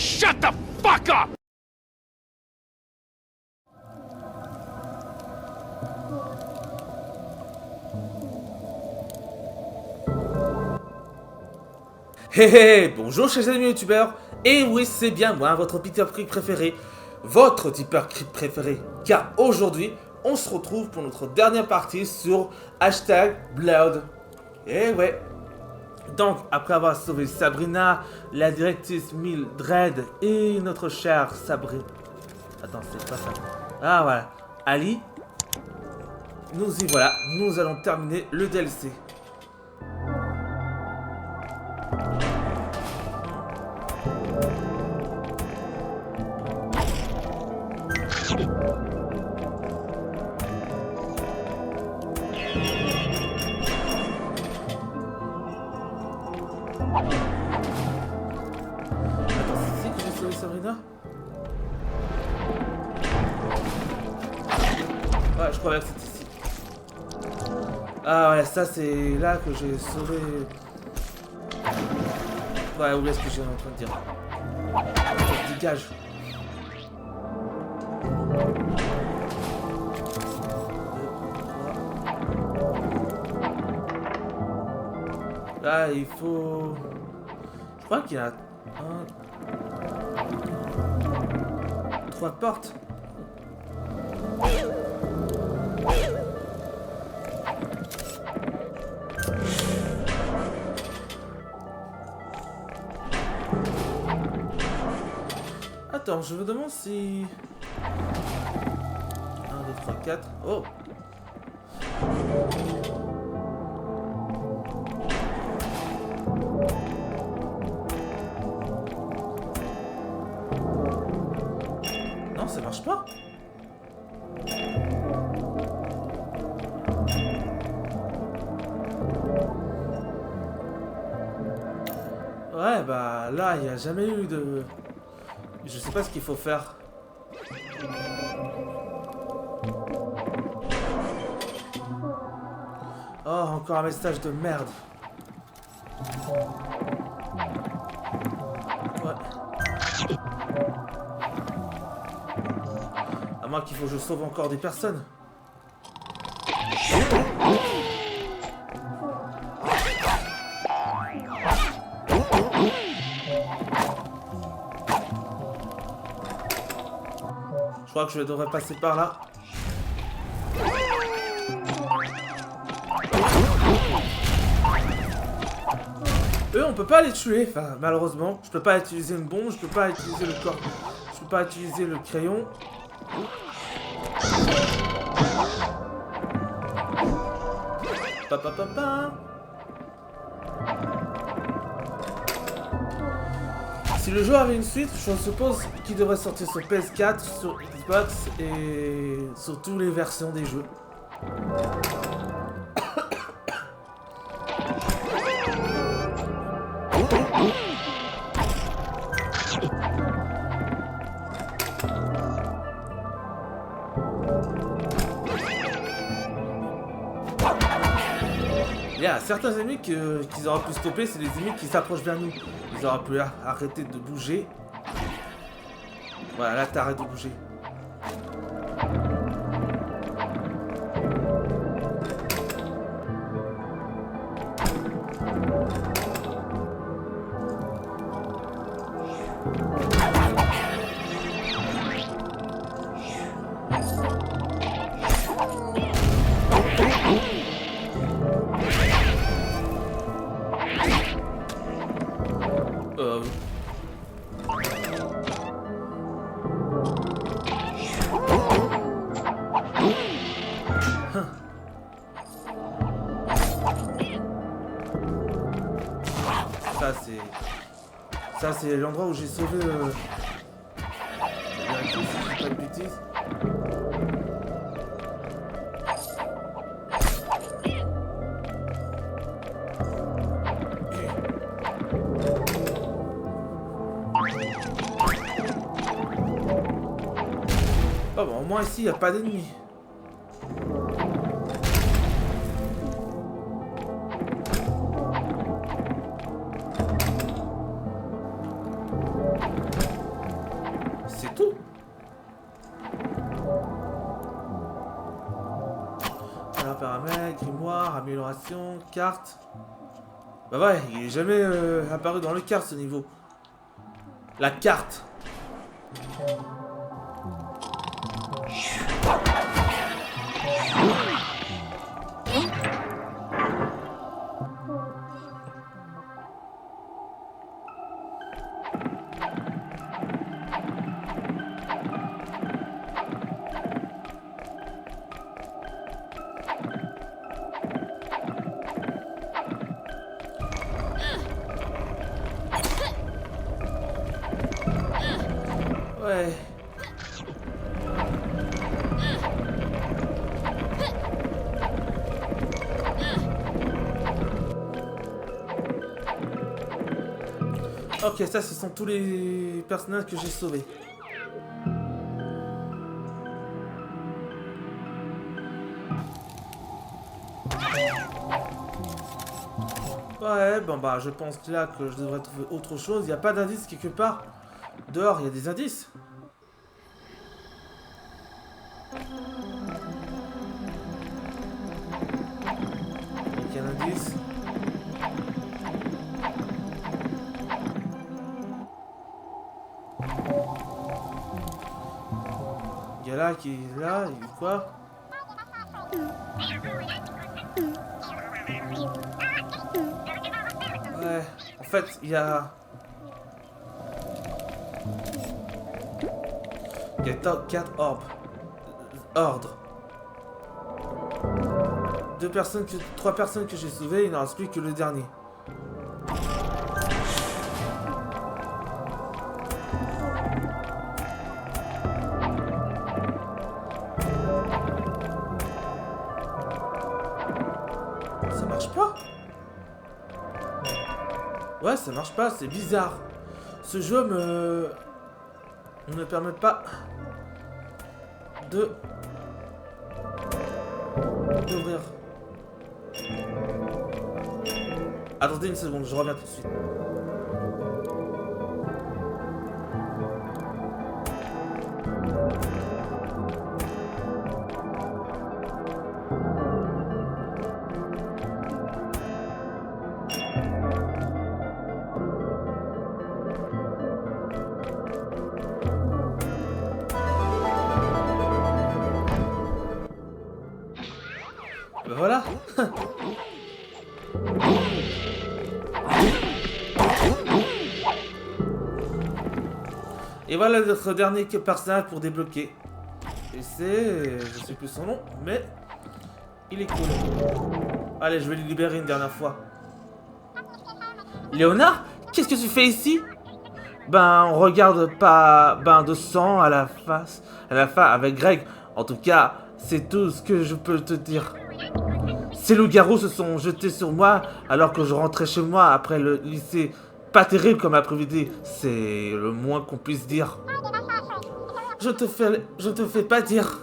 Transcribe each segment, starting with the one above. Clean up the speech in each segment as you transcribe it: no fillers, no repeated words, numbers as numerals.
shut the fuck up! Hé hé, bonjour chers amis youtubeurs, et oui c'est bien moi, votre Peter Creek préféré, votre Peter Creek préféré, car aujourd'hui on se retrouve pour notre dernière partie sur #Blood. Et ouais, donc après avoir sauvé Sabrina, la directrice Mildred et notre chère Sabrina... Attends, c'est pas ça. Ah voilà, Ali, nous y voilà, nous allons terminer le DLC. Sabrina? Ouais, je croyais que c'était ici. Ah ouais, ça c'est là que j'ai sauvé... Ouais, oublie ce que j'ai en train de dire. Dégage. Là, il faut... Je crois qu'il y a... 3 portes. Attends, je me demande si... 1, 2, 3, 4... Oh! Non, ça marche pas. Ouais, bah là, il n'y a jamais eu de... Je sais pas ce qu'il faut faire. Oh, encore un message de merde. Ouais. À moins qu'il faut que je sauve encore des personnes. Je crois que je devrais passer par là. Eux, on peut pas les tuer, enfin, malheureusement. Je peux pas utiliser une bombe, je peux pas utiliser le corps. Je peux pas utiliser le crayon. Papa. Si le jeu avait une suite, je suppose qu'il devrait sortir sur PS4, sur Xbox et sur toutes les versions des jeux. Il y a certains ennemis qu'ils auraient pu stopper, c'est des ennemis qui s'approchent vers nous. Ils auraient pu arrêter de bouger. Voilà, là t'arrêtes de bouger. Ça c'est l'endroit où j'ai sauvé vérifier si je fais pas de bêtises. Oh bon, au moins ici il n'y a pas d'ennemis. noir, amélioration, carte. Bah ouais, il est jamais apparu dans le carte ce niveau. La carte. Ouais. Ok, ça ce sont tous les personnages que j'ai sauvés. Ouais, bon bah je pense là que je devrais trouver autre chose. Il n'y a pas d'indice quelque part. Dehors, il y a des indices. Aucun indice. Il y a là qui est là, il dit quoi? Ouais, en fait, il y a 4 orbes. Ordre. 3 personnes que j'ai sauvées, il n'en reste plus que le dernier. Ça marche pas? Ouais, ça marche pas, c'est bizarre. Ce jeu ne me permet pas d'ouvrir. Attendez une seconde, je reviens tout de suite. Ben voilà. Et voilà notre dernier personnage pour débloquer. Et c'est... je sais plus son nom, mais... il est cool. Allez, je vais le libérer une dernière fois. Léonard, qu'est-ce que tu fais ici? Ben, on regarde pas bain de sang à la fin avec Greg. En tout cas, c'est tout ce que je peux te dire. Ces loups-garous se sont jetés sur moi alors que je rentrais chez moi après le lycée. Pas terrible comme après-midi, c'est le moins qu'on puisse dire. Je te fais pas dire.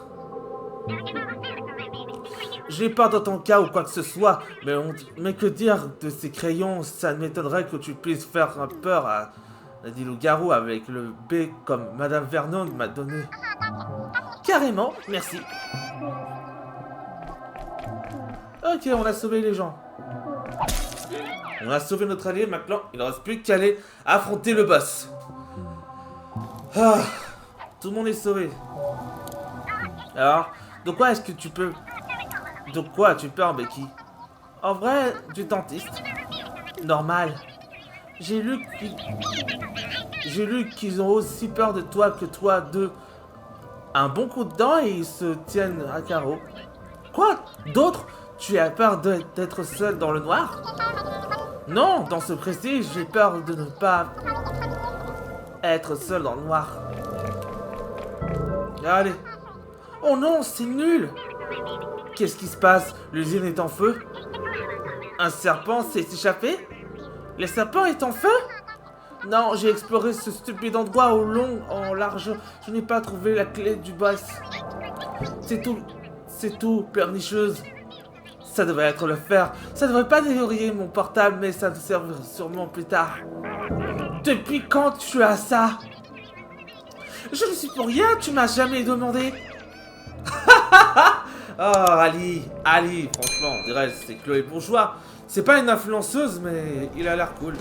J'ai peur dans ton cas ou quoi que ce soit, mais que dire de ces crayons, ça m'étonnerait que tu puisses faire peur à des loups-garous avec le B comme Madame Vernon m'a donné. Carrément, merci. Ok, on a sauvé les gens. On a sauvé notre allié, maintenant il ne reste plus qu'à aller affronter le boss. Ah, tout le monde est sauvé. Alors, de quoi est-ce que tu peux... De quoi tu peur, Becky? En vrai, du dentiste. Normal. J'ai lu qu'ils ont aussi peur de toi que toi d'eux. Un bon coup de dent et ils se tiennent à carreau. Quoi? D'autres? Tu as peur d'être seul dans le noir? Non, dans ce précis, j'ai peur de ne pas être seul dans le noir. Allez. Oh non, c'est nul! Qu'est-ce qui se passe? L'usine est en feu? Un serpent s'est échappé? Le serpent est en feu? Non, j'ai exploré ce stupide endroit au long, en large. Je n'ai pas trouvé la clé du boss. C'est tout, pleurnicheuse. Ça devrait être le fer. Ça devrait pas déverrouiller mon portable, mais ça me servira sûrement plus tard. Depuis quand tu as ça? Je ne suis pour rien, tu m'as jamais demandé. Oh, Ali, franchement, on dirait que c'est Chloé Bourgeois. C'est pas une influenceuse, mais il a l'air cool.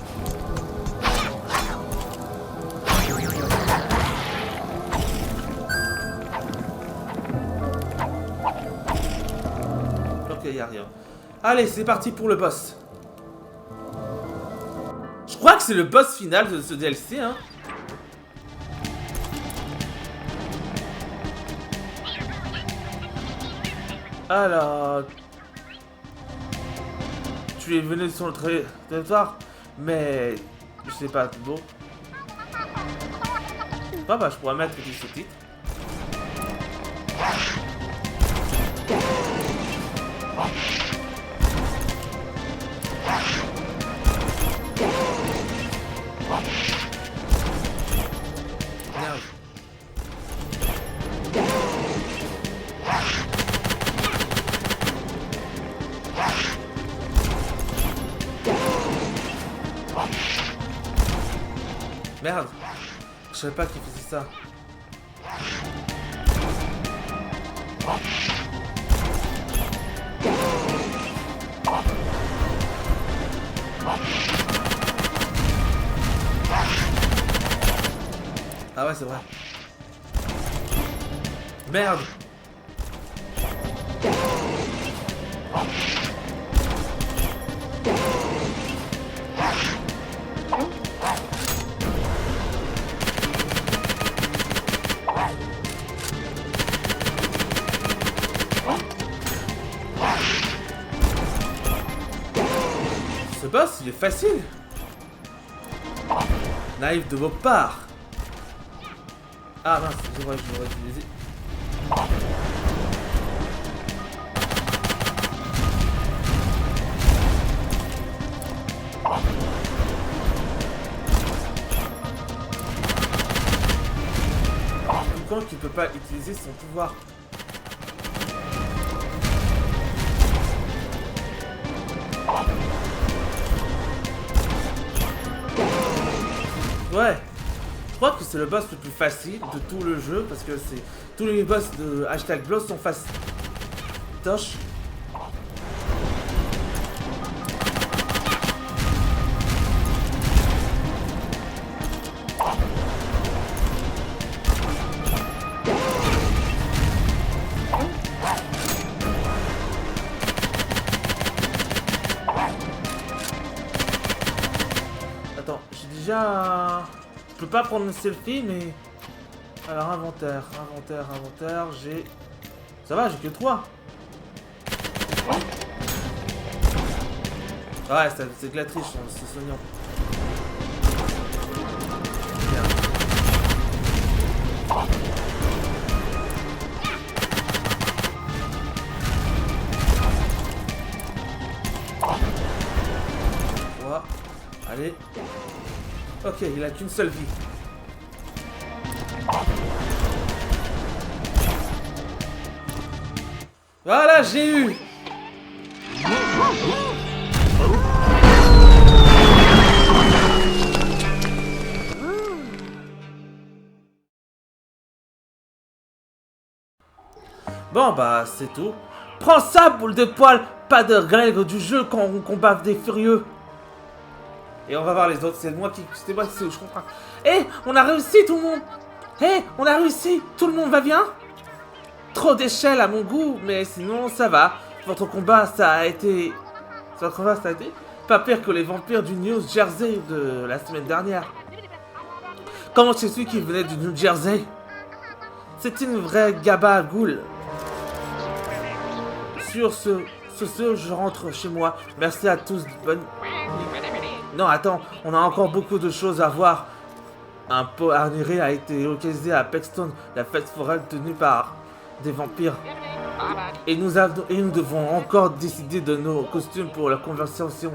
Ok, y a rien. Allez, c'est parti pour le boss. Je crois que c'est le boss final de ce DLC, hein. Alors... Tu es venu sur le territoire, mais... Je sais pas, tout beau. Ah bah, je pourrais mettre des sous-titres. Merde. Merde. Je savais pas qu'il faisait ça. Ah ouais, c'est vrai. Merde. Ce boss, il est facile. Naïf de vos parts. Ah mince, je l'aurais utilisé. Quand tu peux pas utiliser son pouvoir. Ouais. Je crois que c'est le boss le plus facile de tout le jeu parce que c'est tous les boss de hashtag Bloss sont faciles. Toche. Attends, j'ai déjà... Je peux pas prendre le selfie, mais... Alors, inventaire, j'ai... Ça va, j'ai que 3. Ouais, c'est de la triche, c'est soignant. Voilà. Allez. Ok, il a qu'une seule vie. Voilà, j'ai eu. Bon bah c'est tout. Prends ça, boule de poil. Pas de règles du jeu quand on combat des furieux. Et on va voir les autres, c'est moi qui je comprends. Eh, on a réussi tout le monde. Eh, on a réussi, tout le monde va bien? Trop d'échelles à mon goût, mais sinon ça va. Votre combat ça a été pas pire que les vampires du New Jersey de la semaine dernière. Comment c'est celui qui venait du New Jersey? C'est une vraie gabagoule. Sur ce, je rentre chez moi. Merci à tous, bonne... Non, attends, on a encore beaucoup de choses à voir. Un pot arniré a été localisé à Pexton, la fête foraine tenue par des vampires. Et nous devons encore décider de nos costumes pour la conversation.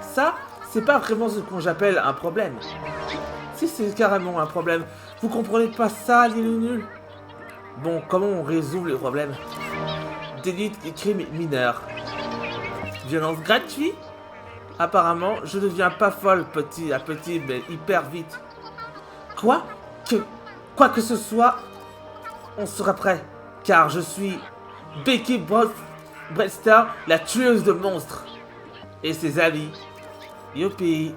Ça, c'est pas vraiment ce qu'on j'appelle un problème. Si, c'est carrément un problème. Vous comprenez pas ça, les nuls? Bon, comment on résout les problèmes? Délit et crimes mineurs. Violence gratuite? Apparemment, je deviens pas folle petit à petit, mais hyper vite. Quoi que ce soit, on sera prêt. Car je suis Becky Brewster, la tueuse de monstres. Et ses amis. Youpi.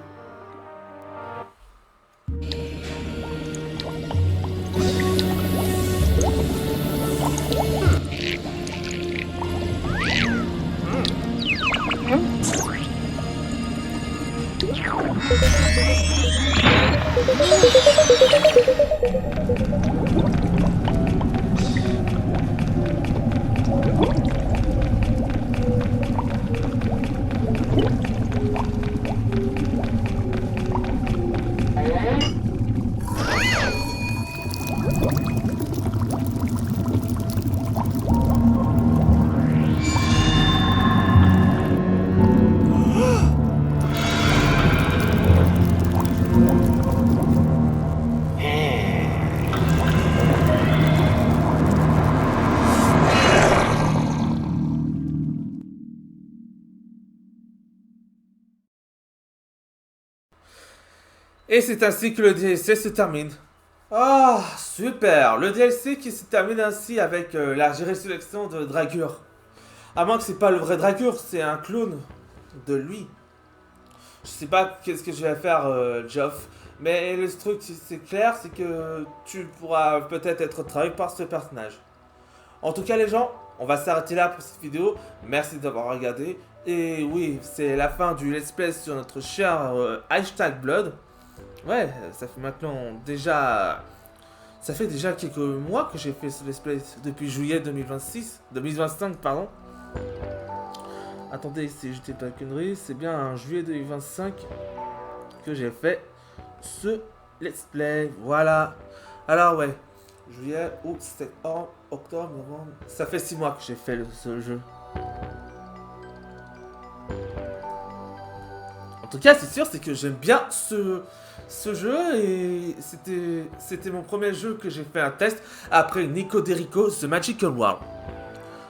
Et c'est ainsi que le DLC se termine. Ah, super. Le DLC qui se termine ainsi avec la résurrection de Dragur. À moins que c'est pas le vrai Dragur, c'est un clone de lui. Je sais pas qu'est-ce que je vais faire, Geoff. Mais le truc, c'est clair, c'est que tu pourras peut-être être trahi par ce personnage. En tout cas, les gens, on va s'arrêter là pour cette vidéo. Merci d'avoir regardé. Et oui, c'est la fin du let's play sur notre cher #Blood. Ouais, ça fait maintenant déjà... Ça fait déjà quelques mois que j'ai fait ce let's play, depuis juillet 2025, pardon. Attendez, si je dis pas de conneries, c'est bien en juillet 2025 que j'ai fait ce let's play, voilà. Alors ouais, juillet, août, septembre, octobre, novembre... Ça fait 6 mois que j'ai fait ce jeu. En tout cas, c'est sûr, c'est que j'aime bien ce jeu et c'était mon premier jeu que j'ai fait un test après Nico Derico The Magical World.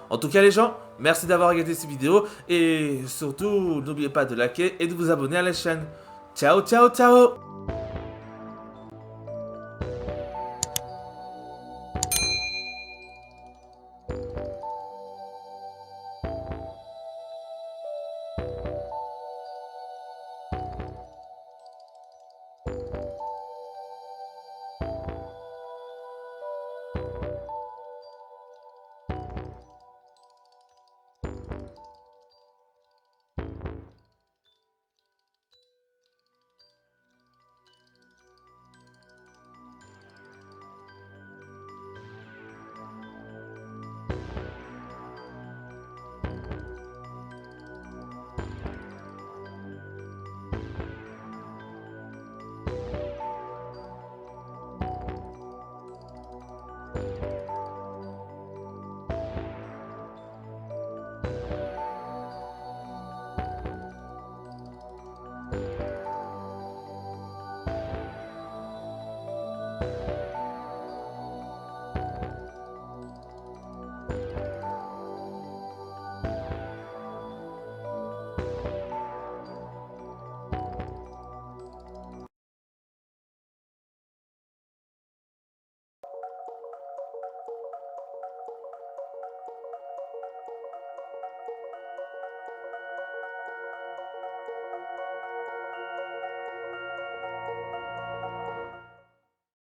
En tout cas les gens, merci d'avoir regardé cette vidéo et surtout n'oubliez pas de liker et de vous abonner à la chaîne. Ciao ciao ciao.